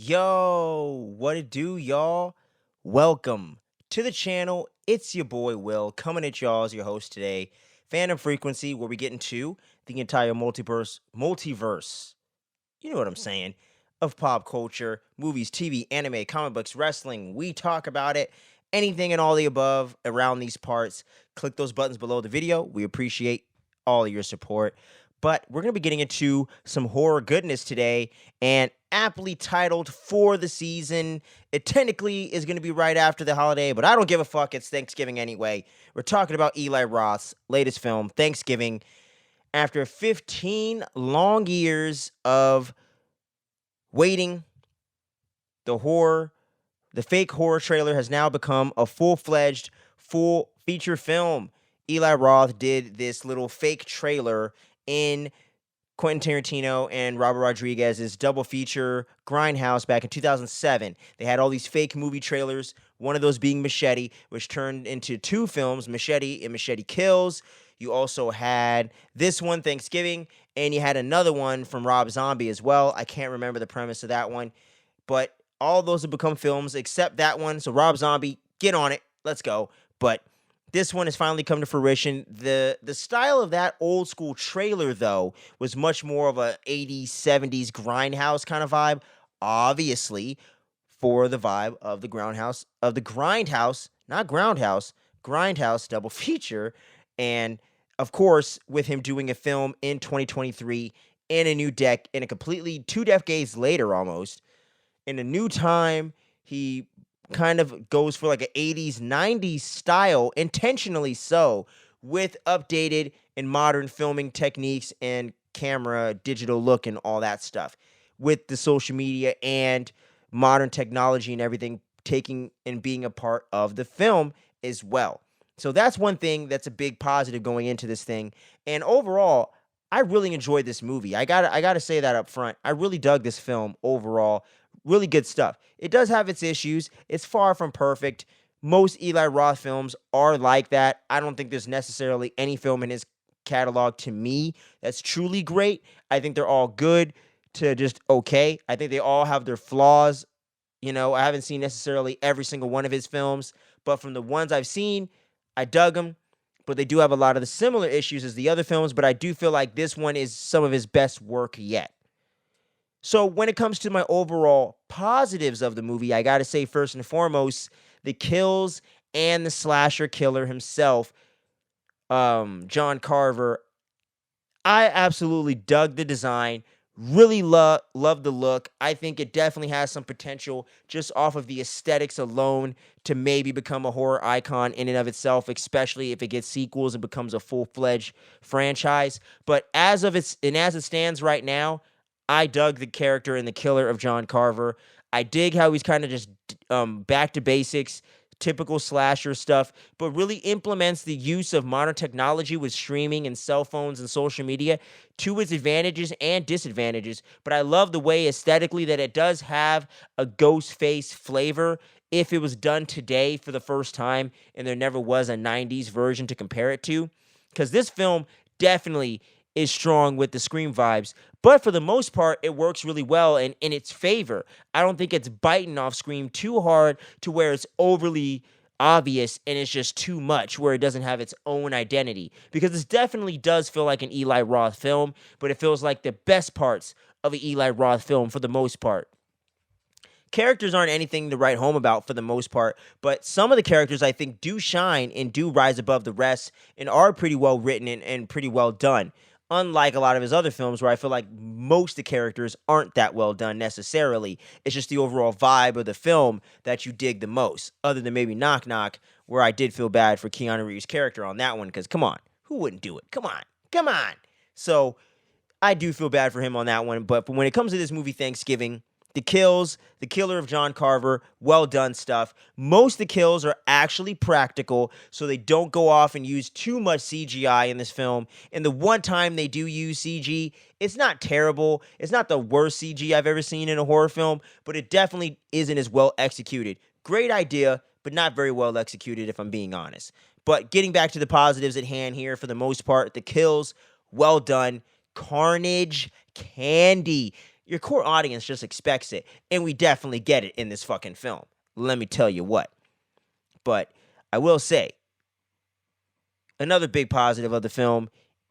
Yo, what it do, y'all? Welcome to the channel. It's your boy Will coming at y'all as your host today. Phantom Frequency, where we get into the entire multiverse. You know what I'm saying? Of pop culture, movies, TV, anime, comic books, wrestling. We talk about it. Anything and all the above around these parts. Click those buttons below the video. We appreciate all of your support. But we're going to be getting into some horror goodness today, and aptly titled for the season. It technically is going to be right after the holiday, but I don't give a fuck. It's Thanksgiving anyway. We're talking about Eli Roth's latest film, Thanksgiving. After 15 long years of waiting, the fake horror trailer has now become a full-fledged, full feature film. Eli Roth did this little fake trailer in Quentin Tarantino and Robert Rodriguez's double feature Grindhouse back in 2007. They had all these fake movie trailers, one of those being Machete, which turned into two films, Machete and Machete Kills. You also had this one, Thanksgiving, and you had another one from Rob Zombie as well. I can't remember the premise of that one, but all those have become films except that one. So Rob Zombie, get on it. Let's go. But this one has finally come to fruition. The style of that old school trailer, though, was much more of a 80s, 70s grindhouse kind of vibe. Obviously, for the vibe of the grindhouse, not groundhouse, grindhouse double feature. And of course, with him doing a film in 2023 in a new deck, in a completely 2 decades later almost, in a new time, he kind of goes for like an 80s, 90s style, intentionally so, with updated and modern filming techniques and camera, digital look, and all that stuff. With the social media and modern technology and everything taking and being a part of the film as well. So that's one thing that's a big positive going into this thing. And overall, I really enjoyed this movie. I gotta say that up front. I really dug this film overall. Really good stuff. It does have its issues. It's far from perfect. Most Eli Roth films are like that. I don't think there's necessarily any film in his catalog to me that's truly great. I think they're all good to just okay. I think they all have their flaws. I haven't seen necessarily every single one of his films, but from the ones I've seen, I dug them. But they do have a lot of the similar issues as the other films, but I do feel like this one is some of his best work yet. So when it comes to my overall positives of the movie, I got to say first and foremost, the kills and the slasher killer himself, John Carver. I absolutely dug the design. Really love the look. I think it definitely has some potential just off of the aesthetics alone to maybe become a horror icon in and of itself, especially if it gets sequels and becomes a full-fledged franchise. But as it stands right now, I dug the character and the killer of John Carver. I dig how he's kind of just back to basics, typical slasher stuff, but really implements the use of modern technology with streaming and cell phones and social media to its advantages and disadvantages. But I love the way aesthetically that it does have a ghost face flavor if it was done today for the first time and there never was a 90s version to compare it to. Because this film definitely is strong with the Scream vibes, but for the most part, it works really well and in its favor. I don't think it's biting off Scream too hard to where it's overly obvious and it's just too much where it doesn't have its own identity. Because this definitely does feel like an Eli Roth film, but it feels like the best parts of an Eli Roth film for the most part. Characters aren't anything to write home about for the most part, but some of the characters I think do shine and do rise above the rest and are pretty well written and pretty well done. Unlike a lot of his other films where I feel like most of the characters aren't that well done necessarily. It's just the overall vibe of the film that you dig the most. Other than maybe Knock Knock, where I did feel bad for Keanu Reeves' character on that one, because come on, who wouldn't do it? Come on, come on. So I do feel bad for him on that one, but when it comes to this movie, Thanksgiving, the kills, the killer of John Carver, well done stuff. Most of the kills are actually practical, so they don't go off and use too much CGI in this film. And the one time they do use CG, it's not terrible. It's not the worst CG I've ever seen in a horror film, but it definitely isn't as well executed. Great idea, but not very well executed if I'm being honest. But getting back to the positives at hand here, for the most part, the kills, well done. Carnage, candy. your core audience just expects it, and we definitely get it in this fucking film. Let me tell you what. But I will say, another big positive of the film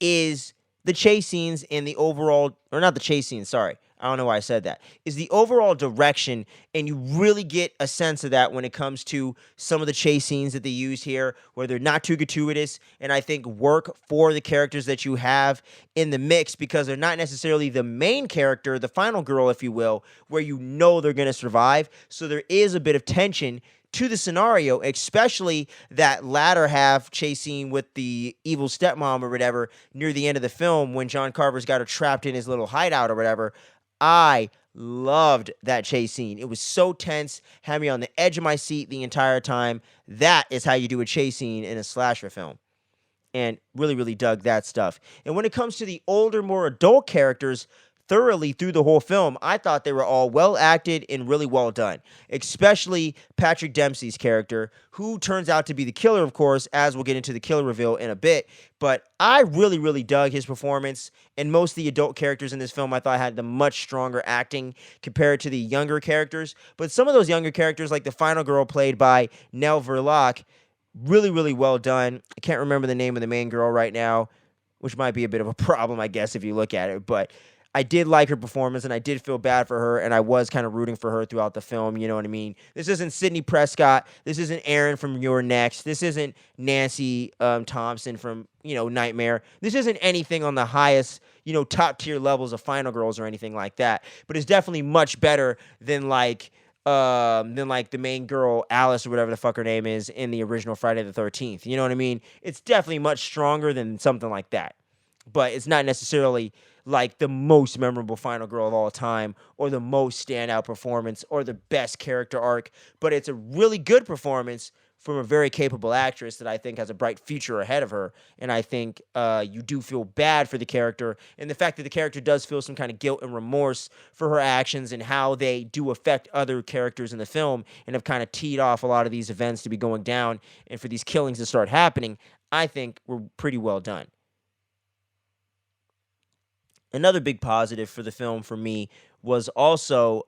is the chase scenes and the overall, or not the chase scenes, sorry. I don't know why I said that. Is the overall direction, and you really get a sense of that when it comes to some of the chase scenes that they use here, where they're not too gratuitous, and I think work for the characters that you have in the mix, because they're not necessarily the main character, the final girl, if you will, where you know they're going to survive. So there is a bit of tension to the scenario, especially that latter half chase scene with the evil stepmom or whatever near the end of the film when John Carver's got her trapped in his little hideout or whatever. I loved that chase scene. It was so tense, had me on the edge of my seat the entire time. That is how you do a chase scene in a slasher film. And really, really dug that stuff. And when it comes to the older, more adult characters, thoroughly through the whole film, I thought they were all well acted and really well done. Especially Patrick Dempsey's character, who turns out to be the killer, of course, as we'll get into the killer reveal in a bit. But I really, really dug his performance. And most of the adult characters in this film I thought had the much stronger acting compared to the younger characters. But some of those younger characters, like the final girl played by Nell Verloc, really, really well done. I can't remember the name of the main girl right now, which might be a bit of a problem, I guess, if you look at it. But I did like her performance, and I did feel bad for her, and I was kind of rooting for her throughout the film, you know what I mean? This isn't Sidney Prescott. This isn't Aaron from Your Next. This isn't Nancy Thompson from, Nightmare. This isn't anything on the highest, top-tier levels of Final Girls or anything like that. But it's definitely much better than, the main girl, Alice, or whatever the fuck her name is, in the original Friday the 13th. You know what I mean? It's definitely much stronger than something like that. But it's not necessarily like the most memorable final girl of all time or the most standout performance or the best character arc, but it's a really good performance from a very capable actress that I think has a bright future ahead of her. And I think you do feel bad for the character, and the fact that the character does feel some kind of guilt and remorse for her actions and how they do affect other characters in the film and have kind of teed off a lot of these events to be going down and for these killings to start happening, I think were pretty well done. Another big positive for the film for me was also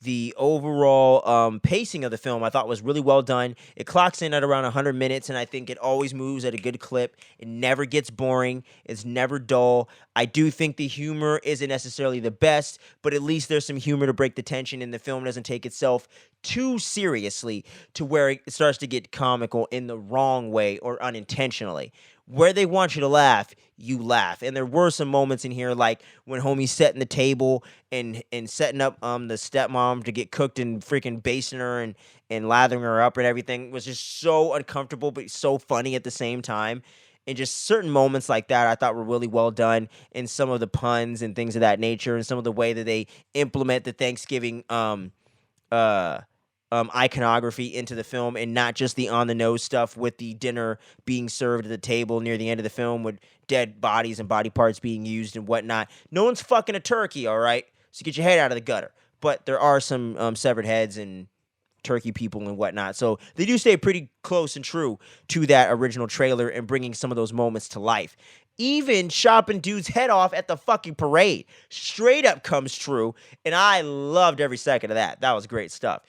the overall pacing of the film. I thought was really well done. It clocks in at around 100 minutes, and I think it always moves at a good clip. It never gets boring. It's never dull. I do think the humor isn't necessarily the best, but at least there's some humor to break the tension, and the film doesn't take itself too seriously to where it starts to get comical in the wrong way or unintentionally. Where they want you to laugh, you laugh. And there were some moments in here, like when homie's setting the table and setting up the stepmom to get cooked and freaking basting her and lathering her up and everything. It was just so uncomfortable, but so funny at the same time. And just certain moments like that I thought were really well done, and some of the puns and things of that nature, and some of the way that they implement the Thanksgiving iconography into the film, and not just the on the nose stuff with the dinner being served at the table near the end of the film with dead bodies and body parts being used and whatnot. No one's fucking a turkey, all right? So get your head out of the gutter. But there are some severed heads and turkey people and whatnot. So they do stay pretty close and true to that original trailer and bringing some of those moments to life. Even chopping dude's head off at the fucking parade straight up comes true, and I loved every second of that. That was great stuff.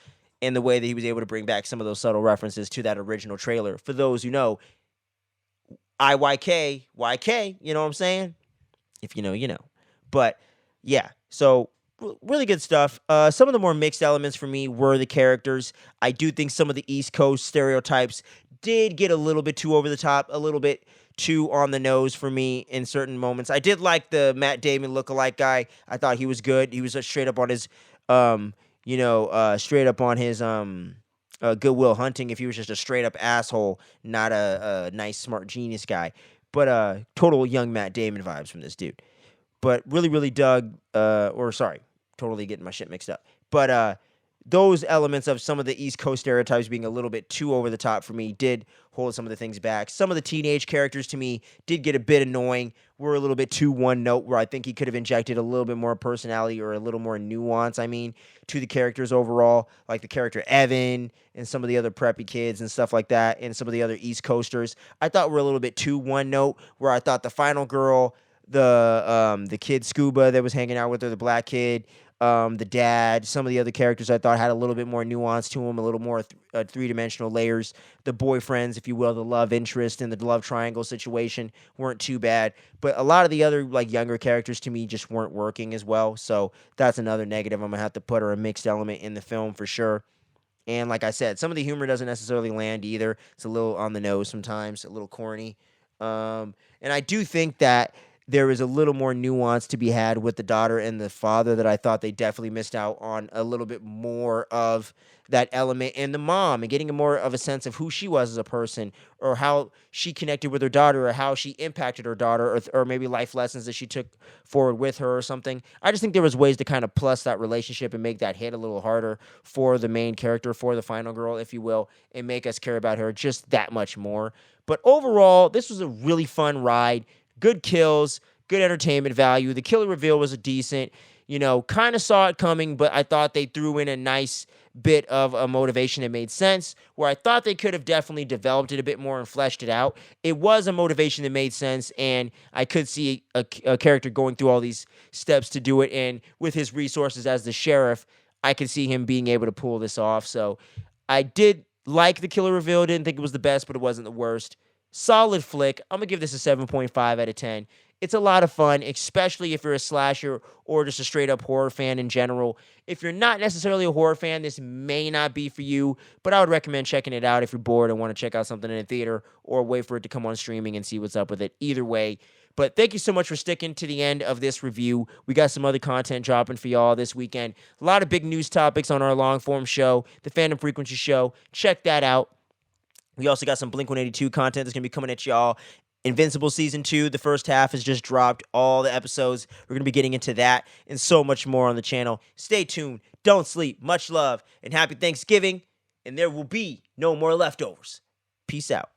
And the way that he was able to bring back some of those subtle references to that original trailer. For those who know, IYK, YK, you know what I'm saying? If you know, you know. But, yeah, so really good stuff. Some of the more mixed elements for me were the characters. I do think some of the East Coast stereotypes did get a little bit too over the top, a little bit too on the nose for me in certain moments. I did like the Matt Damon lookalike guy. I thought he was good. He was straight up on his... straight up on his Good Will Hunting, if he was just a straight up asshole, not a nice, smart, genius guy. But total young Matt Damon vibes from this dude. But really, really dug, totally getting my shit mixed up. But those elements of some of the East Coast stereotypes being a little bit too over the top for me did hold some of the things back. Some of the teenage characters to me did get a bit annoying, were a little bit too one note, where I think he could have injected a little bit more personality or a little more nuance, to the characters overall, like the character Evan and some of the other preppy kids and stuff like that, and some of the other East Coasters. I thought were a little bit too one note, where I thought the final girl, the kid Scuba that was hanging out with her, the black kid, the dad, some of the other characters I thought had a little bit more nuance to them, a little more three-dimensional layers. The boyfriends, if you will, the love interest and the love triangle situation weren't too bad. But a lot of the other like younger characters to me just weren't working as well. So that's another negative I'm gonna have to put, or a mixed element in the film for sure. And like I said, some of the humor doesn't necessarily land either. It's a little on the nose sometimes, a little corny. And I do think that there is a little more nuance to be had with the daughter and the father that I thought they definitely missed out on a little bit more of that element, and the mom, and getting a more of a sense of who she was as a person, or how she connected with her daughter, or how she impacted her daughter, or maybe life lessons that she took forward with her or something. I just think there was ways to kind of plus that relationship and make that hit a little harder for the main character, for the final girl, if you will, and make us care about her just that much more. But overall, this was a really fun ride. Good kills, good entertainment value. The killer reveal was a decent, kind of saw it coming, but I thought they threw in a nice bit of a motivation that made sense, where I thought they could have definitely developed it a bit more and fleshed it out. It was a motivation that made sense, and I could see a character going through all these steps to do it, and with his resources as the sheriff, I could see him being able to pull this off. So I did like the killer reveal. Didn't think it was the best, but it wasn't the worst. Solid flick. I'm going to give this a 7.5 out of 10. It's a lot of fun, especially if you're a slasher or just a straight up horror fan in general. If you're not necessarily a horror fan, this may not be for you, but I would recommend checking it out if you're bored and want to check out something in a theater, or wait for it to come on streaming and see what's up with it. Either way. But thank you so much for sticking to the end of this review. We got some other content dropping for y'all this weekend. A lot of big news topics on our long form show, the Fandom Frequency Show. Check that out. We also got some Blink-182 content that's going to be coming at y'all. Invincible Season 2, the first half has just dropped. All the episodes, we're going to be getting into that and so much more on the channel. Stay tuned. Don't sleep. Much love and happy Thanksgiving. And there will be no more leftovers. Peace out.